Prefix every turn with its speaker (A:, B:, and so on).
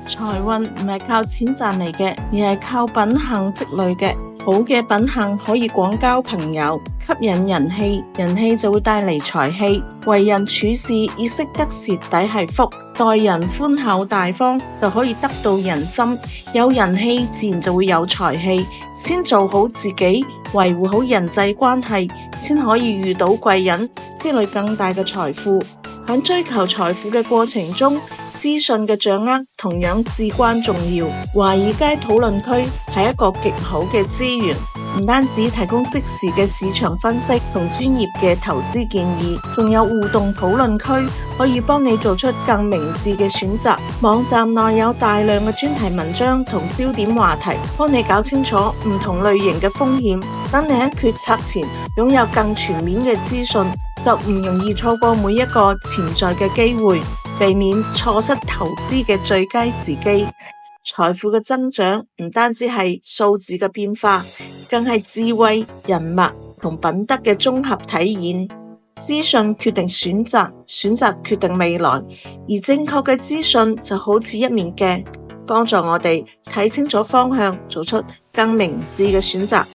A: 財運唔係靠錢賺嚟嘅，而係靠品行積累嘅。好嘅品行可以廣交朋友，吸引人氣，人氣就會帶嚟財氣。為人處事要識得蝕底係福，待人寬厚大方就可以得到人心。有人氣自然就會有財氣。先做好自己，維護好人際關係，先可以遇到貴人，積累更大嘅財富。喺追求財富嘅過程中，資訊嘅掌握同樣至關重要。華爾街討論區係一個極好嘅資源，唔單止提供即時嘅市場分析同專業嘅投資建議，仲有互動討論區可以幫你做出更明智嘅選擇。網站內有大量嘅專題文章同焦點話題，幫你搞清楚唔同類型嘅風險，等你喺決策前擁有更全面嘅資訊，就唔容易錯過每一個潛在嘅機會，避免錯失投資嘅最佳時機。財富嘅增長唔單止係數字嘅變化，更係智慧、人脈同品德嘅綜合體現。資訊決定選擇，選擇決定未來，而正確嘅資訊就好似一面鏡，幫助我哋睇清楚方向，做出更明智嘅選擇。